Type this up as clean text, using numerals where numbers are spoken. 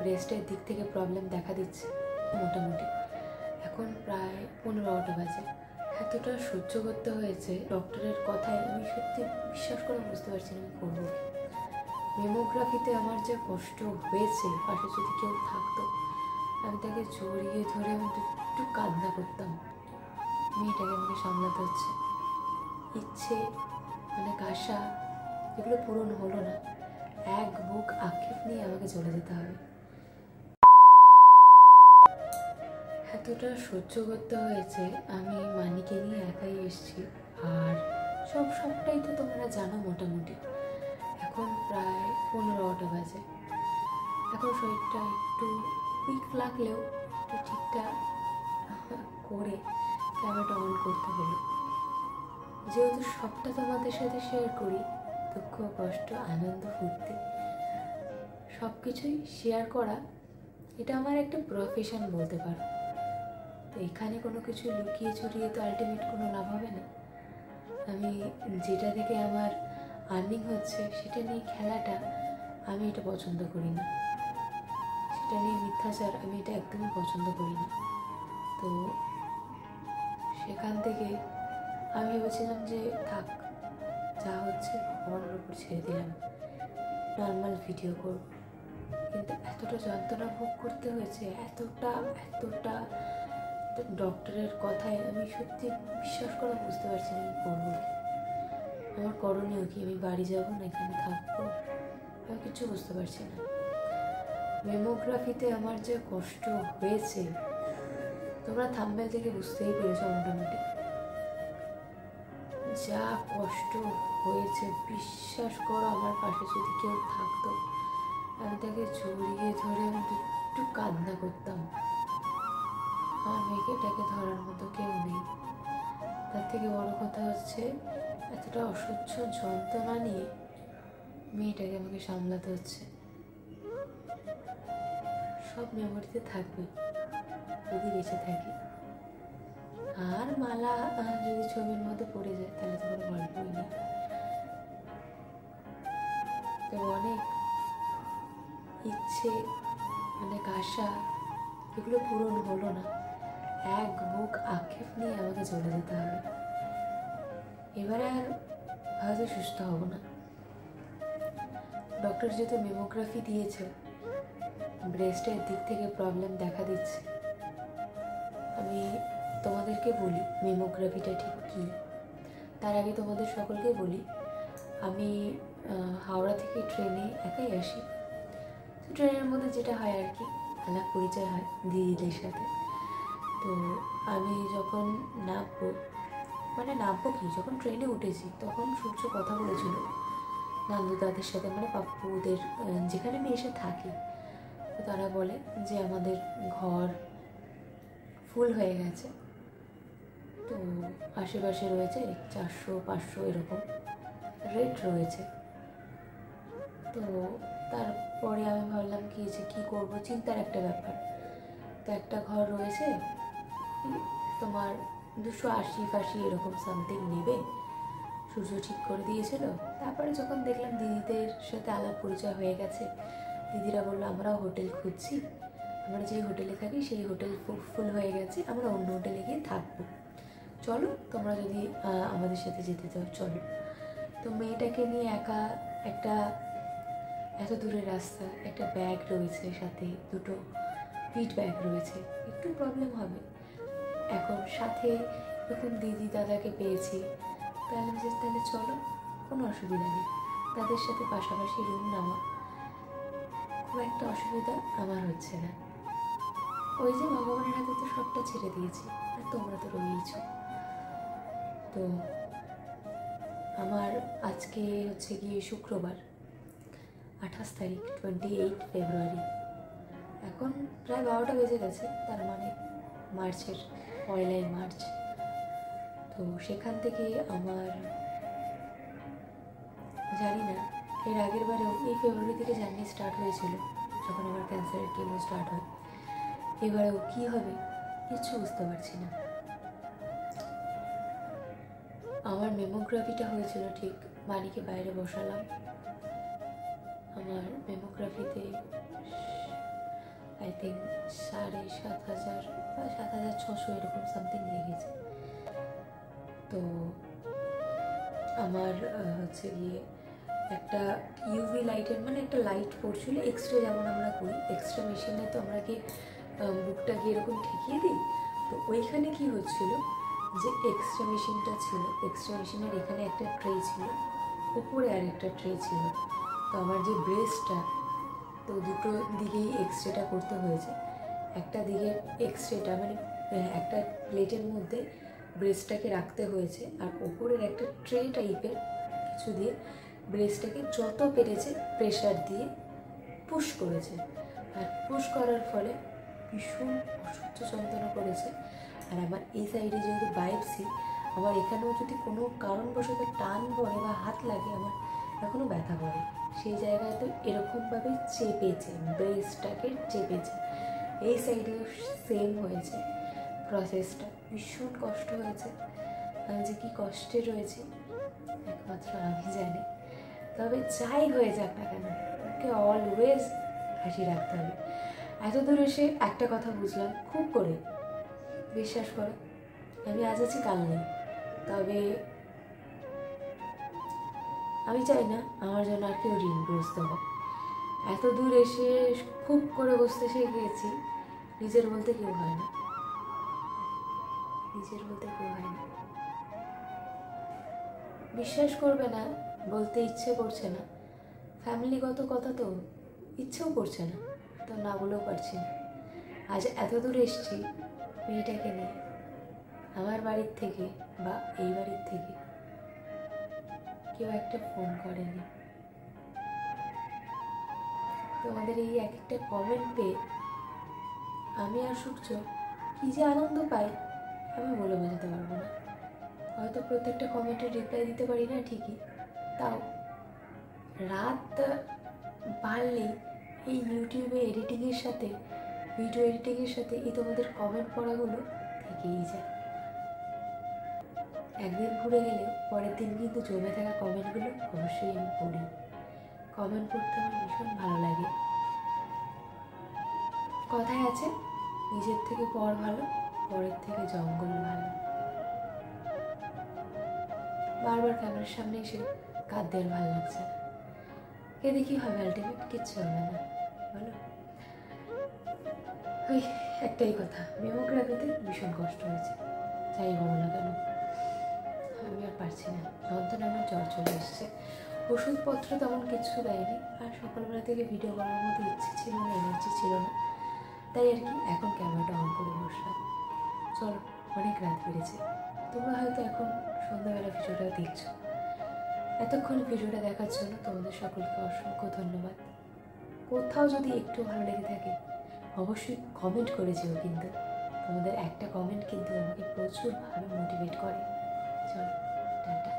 ব্রেস্টের দিক থেকে প্রবলেম দেখা দিচ্ছে মোটামুটি। এখন প্রায় 15টা বাজে। এতটা সহ্য করতে হয়েছে ডক্টরের কথায়, আমি সত্যি বিশ্বাস করে বুঝতে পারছি না আমি করবো। মেমোগ্রাফিতে আমার যে কষ্ট হয়েছে, পাশে যদি কেউ থাকতো আমি তাকে জড়িয়ে ধরে আমি একটু কান্না করতাম। মেয়েটাকে আমাকে সামলাতে হচ্ছে। ইচ্ছে আশা এগুলো পূরণ হলো না। এক বুক আক্ষেপ নিয়ে আমাকে চলে যেতে হবে। এতটা সহ্য করতে হয়েছে। আমি মানিকে নিয়ে একাই এসেছি, আর সবটাই তো তোমরা জানো মোটামুটি। এখন প্রায় 15টা বাজে। এখন শরীরটা একটু উইক লাগলেও একটু ঠিকঠাক করে ক্যামেরাটা অন করতে হলো। যেহেতু সবটা তোমাদের সাথে শেয়ার করি, দুঃখ কষ্ট আনন্দ ফুর্তি সব কিছুই শেয়ার করা, এটা আমার একটা প্রফেশন বলতে পারো। তো এখানে কোনো কিছু লুকিয়ে ছড়িয়ে তো আলটিমেট কোনো লাভ হবে না। আমি যেটা থেকে আমার আর্নিং হচ্ছে সেটা নিয়ে খেলাটা আমি এটা পছন্দ করি না। সেটা নিয়ে মিথ্যাচার আমি এটা একদমই পছন্দ করি না। তো সেখান থেকে আমি ভেবেছিলাম যে থাক, যা হচ্ছে ভগবানের উপর ছেড়ে দিলাম, নর্মাল ভিডিও করব। কিন্তু এতটা যন্ত্রণা ভোগ করতে হয়েছে, এতটা ডক্টরের কথায় আমি সত্যি বিশ্বাস করে বুঝতে পারছি না আমি করবো কি, আমার করণীয় কি। আমি বাড়ি যাবো না এখানে থাকবো, আমি কিছু বুঝতে পারছি না। মেমোগ্রাফিতে আমার যে কষ্ট হয়েছে তোমরা থাম্বনেল থেকে বুঝতেই পেরেছো মোটামুটি। যা কষ্ট হয়েছে বিশ্বাস করো, আমার পাশে যদি কেউ থাকতো আমি তাকে জড়িয়ে ধরে আমি একটু কান্না করতাম। আমার মেয়েটাকে ধরার মতো কেউ নেই। তার থেকে বড় কথা হচ্ছে এতটা অসহ্য যন্ত্রণা নিয়ে মেয়েটাকে আমাকে সামলাতে হচ্ছে। সব মেমোরিতে থাকবে যদি বেঁচে থাকি। আর মালা যদি ছবির মধ্যে পড়ে যায় তাহলে তো কোনো গল্পই নেই। তো অনেক ইচ্ছে আশা এগুলো পূরণ হলো না। এক বুক আক্ষেপ নিয়ে আমাকে চলে যেতে হবে। এবারে আর হয়তো সুস্থ হব না। ডক্টর যেহেতু মেমোগ্রাফি দিয়েছে, ব্রেস্টের দিক থেকে প্রবলেম দেখা দিচ্ছে। আমি তোমাদেরকে বলি মেমোগ্রাফিটা ঠিক কী। তার আগে তোমাদের সকলকে বলি, আমি হাওড়া থেকে ট্রেনে একাই আসি। তো ট্রেনের মধ্যে যেটা হয় আর কি, আলাপ পরিচয় হয় দিদিদের সাথে। তো আমি যখন নামবো কি, যখন ট্রেনে উঠেছি তখন সূর্য কথা বলেছিল নান্দু দাদের সাথে, পাপ্পুদের যেখানে আমি এসে থাকি। তো তারা বলে যে আমাদের ঘর ফুল হয়ে গেছে, তো আশেপাশে রয়েছে 400-500 এরকম রেট রয়েছে। তো তারপরে আমি ভাবলাম কি যে কী করবো, চিন্তার একটা ব্যাপার। তো একটা ঘর রয়েছে তোমার 280 এরকম সামথিং নেবে, সূর্য ঠিক করে দিয়েছিল। তারপরে যখন দেখলাম দিদিদের সাথে আলাপ পরিচয় হয়ে গেছে, দিদিরা বললো আমরাও হোটেল খুঁজছি, আমরা যে হোটেলে থাকি সেই হোটেল ফুল হয়ে গেছে, আমরা অন্য হোটেলে গিয়ে থাকবো, চলো তোমরা যদি আমাদের সাথে যেতে চাও চলো। তো মেয়েটাকে নিয়ে একা একটা এত দূরের রাস্তা, একটা ব্যাগ রয়েছে সাথে, 2টো পিঠ ব্যাগ রয়েছে, একটু প্রবলেম হবে। এখন সাথে এরকম দিদি দাদাকে পেয়েছি, তাহলে চলো, কোনো অসুবিধা নেই। তাদের সাথে পাশাপাশি রুম নেওয়া খুব একটা অসুবিধা আমার হচ্ছে না। ওই যে ভগবানের হাতে তো সবটা ছেড়ে দিয়েছি, আর তোমরা তো রয়েইছ। তো আমার আজকে হচ্ছে গিয়ে শুক্রবার 28 তারিখ, 28 ফেব্রুয়ারি। এখন প্রায় 12টা বেজে গেছে, তার মানে মার্চের 1লা মার্চ। তো সেখান থেকে আমার জানি না, এর আগের বারেও এই ফেব্রুয়ারি থেকে জার্নি স্টার্ট হয়েছিল যখন আমার ক্যান্সারের কেমো স্টার্ট হয়। এবারেও কী হবে কিছু বুঝতে পারছি না। আমার মেমোগ্রাফিটা হয়েছিল ঠিক মানিকে বাইরে বসালাম। আমার মেমোগ্রাফিতে আই থিঙ্ক 7,500 বা 7,600 এরকম সামথিং লেগেছে। তো আমার হচ্ছে গিয়ে একটা ইউভি লাইটের মানে একটা লাইট পড়ছিল, এক্সরে যেমন আমরা করি, এক্সরে মেশিনে তো আমরা গিয়ে বুকটা গিয়ে এরকম ঠেকিয়ে দিই। তো ওইখানে কি হচ্ছিল যে এক্সরে মেশিনটা ছিল, এক্সরে মেশিনের এখানে একটা ট্রে ছিল, উপরে আর একটা ট্রে ছিল। তো আমার যে ব্রেস্টটা, তো দুটো দিকেই এক্সরেটা করতে হয়েছে। একটা দিকে এক্সরেটা মানে একটা প্লেটের মধ্যে ব্রেস্টটাকে রাখতে হয়েছে, আর ওপরের একটা ট্রে টাইপের কিছু দিয়ে ব্রেস্টটাকে যত পেরেছে প্রেশার দিয়ে পুশ করেছে। আর পুশ করার ফলে ভীষণ অসহ্য যন্ত্রণা করেছে। আর আমার এই সাইডে যেহেতু বায়োপসি, আমার এখানেও যদি কোনো কারণবশত টান পড়ে বা হাত লাগে আমার এখনও ব্যথা করে। সেই জায়গায় তো এরকমভাবে চেপেছে, ব্রেস্টটাকে চেপেছে। এই সাইডেও সেম হয়েছে প্রসেসটা, ভীষণ কষ্ট হয়েছে। আমি যে কী কষ্টে রয়েছি একমাত্র আমি জানি। তবে যাই হয়ে যাক না কেন, ওকে অলওয়েজ হাসি রাখতে হবে। এত দূর এসে একটা কথা বুঝলাম খুব করে, বিশ্বাস করো, আমি আজ আছি কাল নেই। তবে আমি চাই না আমার জন্য আর কেউ ঋণগ্রস্ত হোক। এত দূর এসে খুব করে বসতে শিখেছি, নিজের বলতে কেউ হয় না, নিজের বলতে কেউ হয় না। বিশ্বাস করবে না, বলতে ইচ্ছে করছে না, ফ্যামিলিগত কথা তো ইচ্ছেও করছে না, তো না বলেও পারছি না। আজ এত দূর এসছি মেয়েটাকে নিয়ে, আমার বাড়ির থেকে বা এই বাড়ির থেকে কেউ একটা ফোন করেনি। তোমাদের এই এক একটা কমেন্ট পেয়ে আমি আর সূর্য কী যে আনন্দ পাই আমি বলে বোঝাতে পারবো না। হয়তো প্রত্যেকটা কমেন্টের রিপ্লাই দিতে পারি না ঠিকই, তাও রাত বাড়লেই এই ইউটিউবে এডিটিংয়ের সাথে, ভিডিও এডিটিংয়ের সাথে এই তোমাদের কমেন্ট পড়াগুলো থেকেই যায়। একদিন ঘুরে গেলে পরের দিন কিন্তু জমে থাকা কমেন্টগুলো অবশ্যই আমি পড়ি। কমেন্ট পড়তে আমার ভীষণ ভালো লাগে। কথায় আছে, নিজের থেকে পর ভালো, পরের থেকে জঙ্গল ভালো। বারবার ক্যামেরার সামনে এসে কাঁদতে আর ভালো লাগছে না। কে দেখি হবে, আলটিমেট কিচ্ছু হবে না, বলো। ওই একটাই কথা, মেমোগ্রাফিতে ভীষণ কষ্ট হয়েছে, যাই বলো না কেন আমি আর পারছি না। যন্ত্রণা আমার জ্বর চলে এসছে, ওষুধপত্র তেমন কিছু দেয়নি, আর সকালবেলা থেকে ভিডিও করার মতো ইচ্ছে ছিল না, এনার্জি ছিল না, তাই আর কি এখন ক্যামেরাটা অন করে বসলাম। চলো, অনেক রাত বেড়েছে, তোমরা হয়তো এখন সন্ধ্যাবেলা ভিডিওটা দেখছো। এতক্ষণ ভিডিওটা দেখার জন্য তোমাদের সকলকে অসংখ্য ধন্যবাদ। কোথাও যদি একটু ভালো লেগে থাকে অবশ্যই কমেন্ট করে যেও, কিন্তু তোমাদের একটা কমেন্ট কিন্তু আমাকে প্রচুরভাবে মোটিভেট করে। চলো, টাটা।